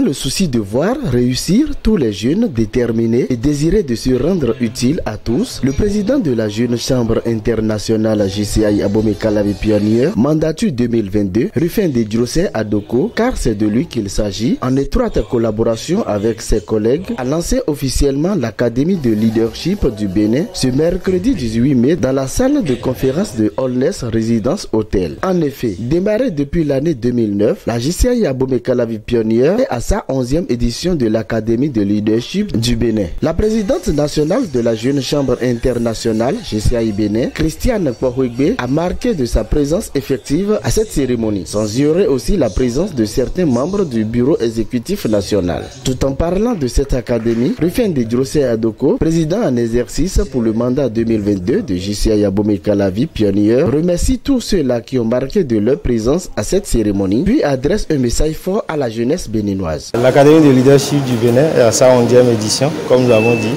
le souci de voir réussir tous les jeunes déterminés et désirés de se rendre utiles à tous, le président de la Jeune Chambre internationale JCI Abomey Calavi Pionnier, mandature 2022, Rufin de Djose Adoko, car c'est de lui qu'il s'agit, en étroite collaboration avec ses collègues, a lancé officiellement l'Académie de leadership du Bénin ce mercredi 18 mai dans la salle de conférence de Holness Résidence Hôtel. En effet, démarrée depuis l'année 2009, la JCI Abomey Calavi Pionnier est à sa 11e édition de l'Académie de leadership du Bénin. La présidente nationale de la Jeune Chambre internationale JCI Bénin, Christiane Kouahouigbe, a marqué de sa présence effective à cette cérémonie, sans ignorer aussi la présence de certains membres du bureau exécutif national. Tout en parlant de cette académie, Rufin de Djose Adoko, président en exercice pour le mandat 2022 de JCI Abomey Calavi Pionnier, remercie tous ceux-là qui ont marqué de leur présence à cette cérémonie, puis adresse un message fort à la jeunesse béninoise. L'Académie de leadership du Bénin est à sa 11e édition, comme nous l'avons dit.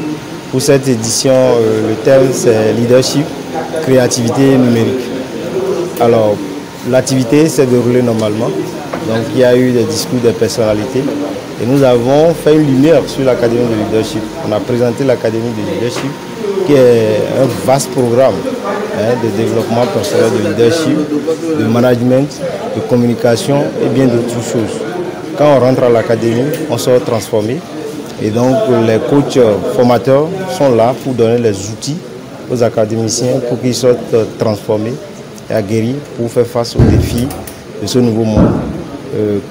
Pour cette édition, le thème c'est leadership, créativité numérique. Alors, l'activité s'est déroulée normalement. Donc, il y a eu des discours des personnalités. Et nous avons fait une lumière sur l'Académie de leadership. On a présenté l'Académie de leadership, qui est un vaste programme de développement personnel, de leadership, de management, de communication et bien d'autres choses. Quand on rentre à l'académie, on sort transformé. Et donc les coachs formateurs sont là pour donner les outils aux académiciens pour qu'ils soient transformés et aguerris pour faire face aux défis de ce nouveau monde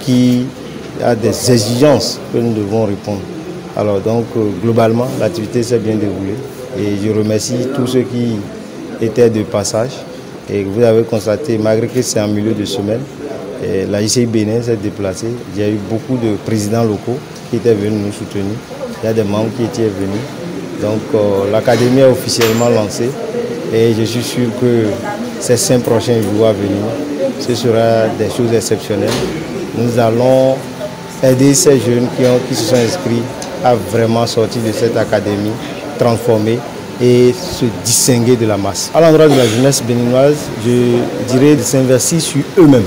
qui a des exigences que nous devons répondre. Alors donc globalement, l'activité s'est bien déroulée et je remercie tous ceux qui étaient de passage. Et vous avez constaté, malgré que c'est en milieu de semaine, la JCI Bénin s'est déplacée. Il y a eu beaucoup de présidents locaux qui étaient venus nous soutenir. Il y a des membres qui étaient venus. Donc l'académie est officiellement lancée et je suis sûr que ces 5 prochains jours à venir, ce sera des choses exceptionnelles. Nous allons aider ces jeunes qui se sont inscrits à vraiment sortir de cette académie transformée et se distinguer de la masse. À l'endroit de la jeunesse béninoise, je dirais de s'investir sur eux-mêmes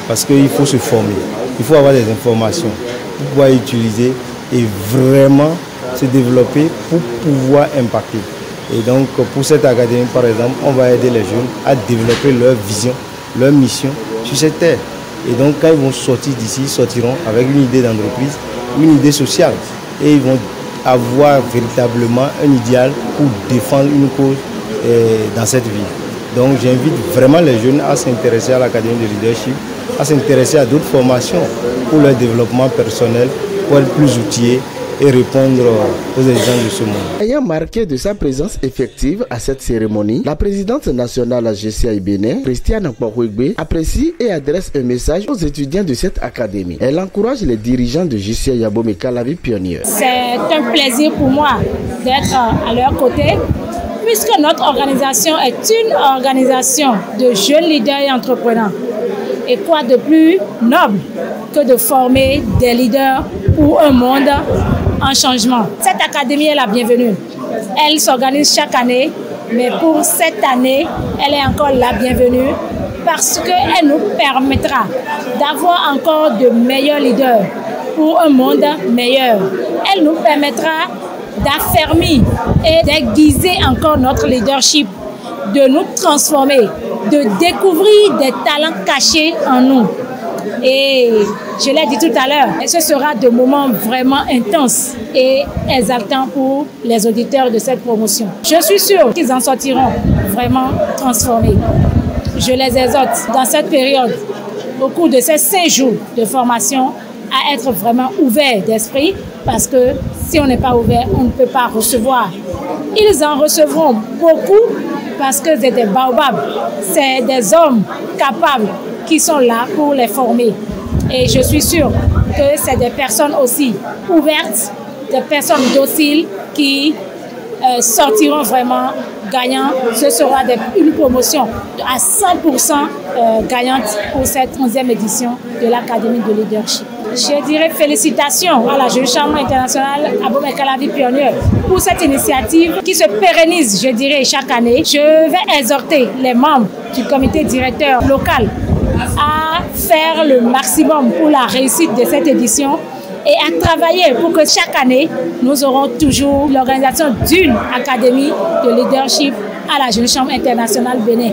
parce qu'il faut se former, il faut avoir des informations pour pouvoir utiliser et vraiment se développer pour pouvoir impacter. Et donc pour cette académie par exemple, on va aider les jeunes à développer leur vision, leur mission sur cette terre. Et donc quand ils vont sortir d'ici, ils sortiront avec une idée d'entreprise, une idée sociale et ils vont avoir véritablement un idéal pour défendre une cause dans cette vie. Donc j'invite vraiment les jeunes à s'intéresser à l'Académie de leadership, à s'intéresser à d'autres formations pour leur développement personnel, pour être plus outillés et répondre aux exigences de ce monde. Ayant marqué de sa présence effective à cette cérémonie, la présidente nationale JCI Bénin, Christiane Kouahouigbe, apprécie et adresse un message aux étudiants de cette académie. Elle encourage les dirigeants de JCI Abomey Calavi Pionnier. C'est un plaisir pour moi d'être à leur côté, puisque notre organisation est une organisation de jeunes leaders et entrepreneurs. Et quoi de plus noble que de former des leaders pour un monde en changement. Cette académie est la bienvenue. Elle s'organise chaque année, mais pour cette année, elle est encore la bienvenue parce qu'elle nous permettra d'avoir encore de meilleurs leaders pour un monde meilleur. Elle nous permettra d'affermir et d'aiguiser encore notre leadership, de nous transformer, de découvrir des talents cachés en nous. Et je l'ai dit tout à l'heure, ce sera des moments vraiment intenses et exaltants pour les auditeurs de cette promotion. Je suis sûre qu'ils en sortiront vraiment transformés. Je les exhorte dans cette période, au cours de ces 5 jours de formation, à être vraiment ouverts d'esprit, parce que si on n'est pas ouvert, on ne peut pas recevoir. Ils en recevront beaucoup parce que c'est des baobabs, c'est des hommes capables qui sont là pour les former. Et je suis sûre que c'est des personnes aussi ouvertes, des personnes dociles qui sortiront vraiment gagnants. Ce sera une promotion à 100% gagnante pour cette 11e édition de l'Académie de leadership. Je dirais félicitations à la Jeune Chambre internationale Abomey Calavi Pionnier pour cette initiative qui se pérennise, je dirais, chaque année. Je vais exhorter les membres du comité directeur local à faire le maximum pour la réussite de cette édition et à travailler pour que chaque année, nous aurons toujours l'organisation d'une académie de leadership à la Jeune Chambre internationale Bénin.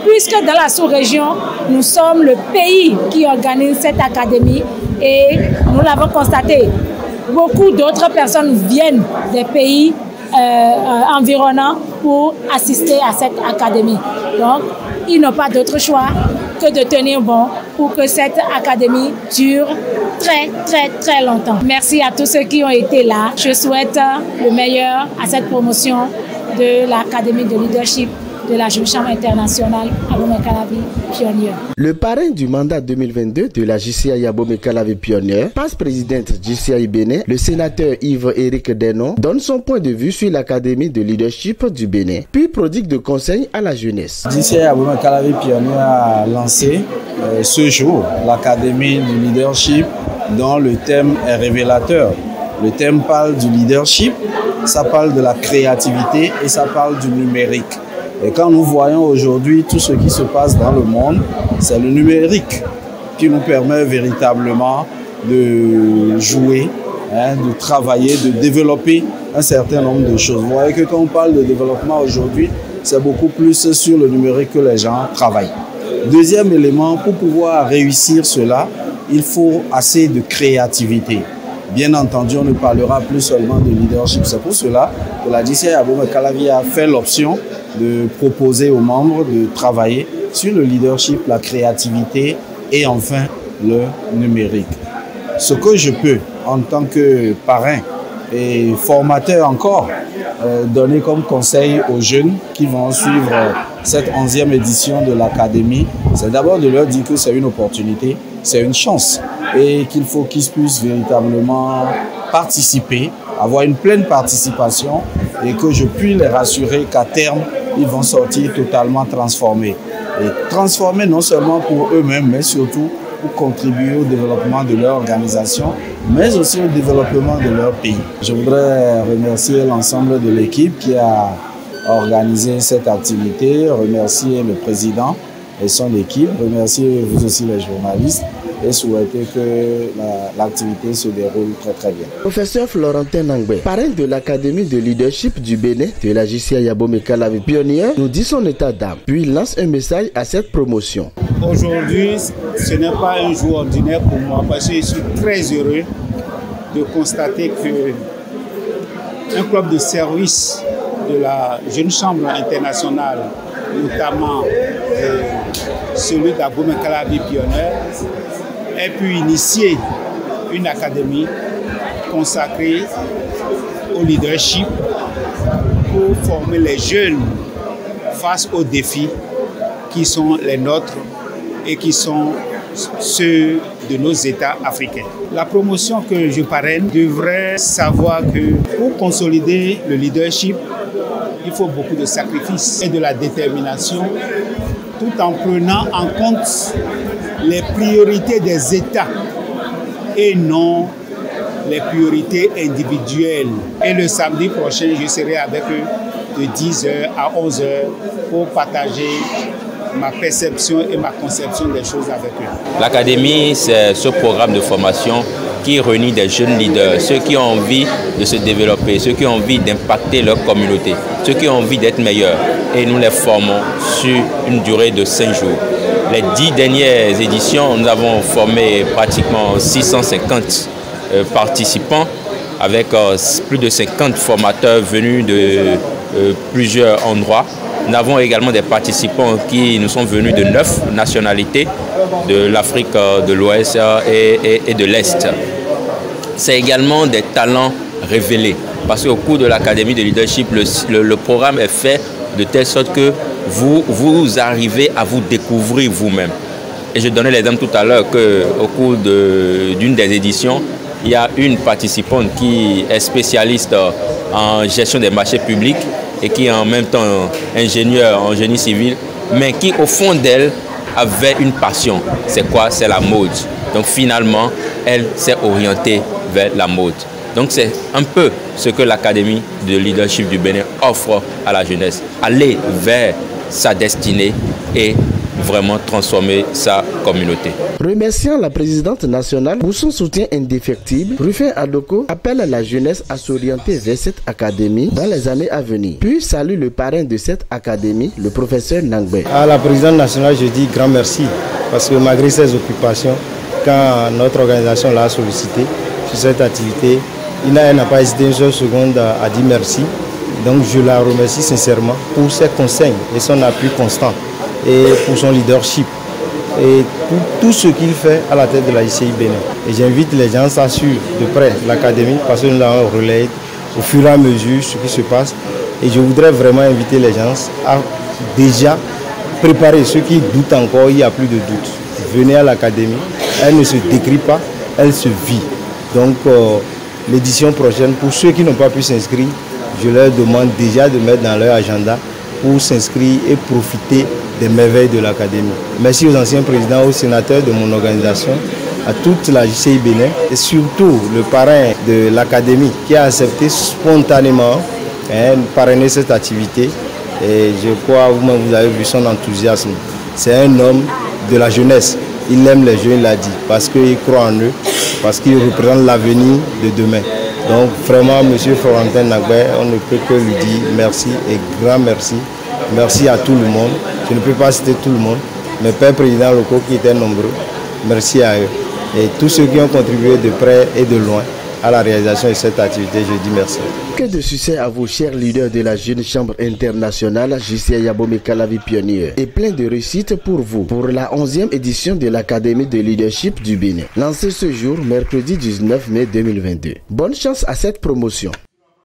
Puisque dans la sous-région, nous sommes le pays qui organise cette académie et nous l'avons constaté. Beaucoup d'autres personnes viennent des pays environnants pour assister à cette académie. Donc, ils n'ont pas d'autre choix que de tenir bon pour que cette académie dure très longtemps. Merci à tous ceux qui ont été là. Je souhaite le meilleur à cette promotion de l'Académie de leadership de la Jeune Chambre internationale Abomey-Calavi Pionnier. Le parrain du mandat 2022 de la JCI Abomey-Calavi Pionnier, passe-présidente JCI Bénin, le sénateur Yves-Éric Denon, donne son point de vue sur l'Académie de leadership du Bénin, puis prodigue de conseils à la jeunesse. JCI Abomey-Calavi Pionnier a lancé ce jour l'Académie du leadership dont le thème est révélateur. Le thème parle du leadership, ça parle de la créativité et ça parle du numérique. Et quand nous voyons aujourd'hui tout ce qui se passe dans le monde, c'est le numérique qui nous permet véritablement de jouer, de travailler, de développer un certain nombre de choses. Vous voyez que quand on parle de développement aujourd'hui, c'est beaucoup plus sur le numérique que les gens travaillent. Deuxième élément, pour pouvoir réussir cela, il faut assez de créativité. Bien entendu, on ne parlera plus seulement de leadership. C'est pour cela que la JCI Abomey-Calavi a fait l'option de proposer aux membres de travailler sur le leadership, la créativité et enfin le numérique. Ce que je peux, en tant que parrain et formateur encore, donner comme conseil aux jeunes qui vont suivre cette 11e édition de l'Académie, c'est d'abord de leur dire que c'est une opportunité, c'est une chance et qu'il faut qu'ils puissent véritablement participer, avoir une pleine participation et que je puis les rassurer qu'à terme, ils vont sortir totalement transformés. Et transformés non seulement pour eux-mêmes, mais surtout pour contribuer au développement de leur organisation, mais aussi au développement de leur pays. Je voudrais remercier l'ensemble de l'équipe qui a organisé cette activité, remercier le président et son équipe, remercier vous aussi les journalistes et souhaiter que l'activité se déroule très bien. Professeur Florentin Nangbe, parrain de l'Académie de leadership du Bénin de la JCI Abomey-Calavi Pionnier, nous dit son état d'âme, puis lance un message à cette promotion. Aujourd'hui, ce n'est pas un jour ordinaire pour moi parce que je suis très heureux de constater qu'un club de service de la Jeune Chambre internationale, notamment celui d'Abomey-Calavi Pionnier, ait pu initier une académie consacrée au leadership pour former les jeunes face aux défis qui sont les nôtres et qui sont ceux de nos États africains. La promotion que je parraine devrait savoir que pour consolider le leadership, il faut beaucoup de sacrifices et de la détermination, tout en prenant en compte les priorités des États et non les priorités individuelles. Et le samedi prochain, je serai avec eux de 10h à 11h pour partager ma perception et ma conception des choses avec eux. L'Académie, c'est ce programme de formation qui réunit des jeunes leaders, ceux qui ont envie de se développer, ceux qui ont envie d'impacter leur communauté, ceux qui ont envie d'être meilleurs. Et nous les formons sur une durée de 5 jours. Les 10 dernières éditions, nous avons formé pratiquement 650 participants avec plus de 50 formateurs venus de plusieurs endroits. Nous avons également des participants qui nous sont venus de 9 nationalités, de l'Afrique de l'Ouest et de l'Est. C'est également des talents révélés, parce qu'au cours de l'Académie de leadership, le programme est fait de telle sorte que vous arrivez à vous découvrir vous-même. Et je donnais l'exemple tout à l'heure qu'au cours d'une des éditions, il y a une participante qui est spécialiste en gestion des marchés publics et qui est en même temps ingénieure en génie civil, mais qui au fond d'elle avait une passion. C'est quoi? C'est la mode. Donc finalement, elle s'est orientée vers la mode. Donc c'est un peu ce que l'Académie de leadership du Bénin offre à la jeunesse. Aller vers sa destinée et vraiment transformer sa communauté. Remerciant la présidente nationale pour son soutien indéfectible, Rufin Adoko appelle la jeunesse à s'orienter vers cette académie dans les années à venir. Puis salue le parrain de cette académie, le professeur Nangbe. À la présidente nationale, je dis grand merci parce que malgré ses occupations, quand notre organisation l'a sollicité sur cette activité, elle n'a pas hésité une seule seconde à dire merci. Donc je la remercie sincèrement pour ses conseils et son appui constant et pour son leadership et pour tout ce qu'il fait à la tête de la JCI Bénin. Et j'invite les gens à suivre de près l'académie parce que nous allons relayer au fur et à mesure ce qui se passe. Et je voudrais vraiment inviter les gens à déjà préparer ceux qui doutent encore, il n'y a plus de doute. Venez à l'académie, elle ne se décrit pas, elle se vit. Donc l'édition prochaine, pour ceux qui n'ont pas pu s'inscrire, je leur demande déjà de mettre dans leur agenda pour s'inscrire et profiter des merveilles de l'académie. Merci aux anciens présidents, aux sénateurs de mon organisation, à toute la JCI Bénin et surtout le parrain de l'académie qui a accepté spontanément de parrainer cette activité. Et je crois, vous-même, vous avez vu son enthousiasme. C'est un homme de la jeunesse. Il aime les jeunes, il l'a dit, parce qu'il croit en eux, parce qu'il représente l'avenir de demain. Donc vraiment, M. Florentin Nangbe, on ne peut que lui dire merci et grand merci. Merci à tout le monde. Je ne peux pas citer tout le monde, mais pères présidents locaux qui étaient nombreux, merci à eux. Et tous ceux qui ont contribué de près et de loin à la réalisation de cette activité, je dis merci. Que de succès à vous, chers leaders de la Jeune Chambre internationale JCI Abomey Calavi Pionnier, et plein de réussite pour vous, pour la 11e édition de l'Académie de leadership du Bénin, lancée ce jour, mercredi 19 mai 2022. Bonne chance à cette promotion.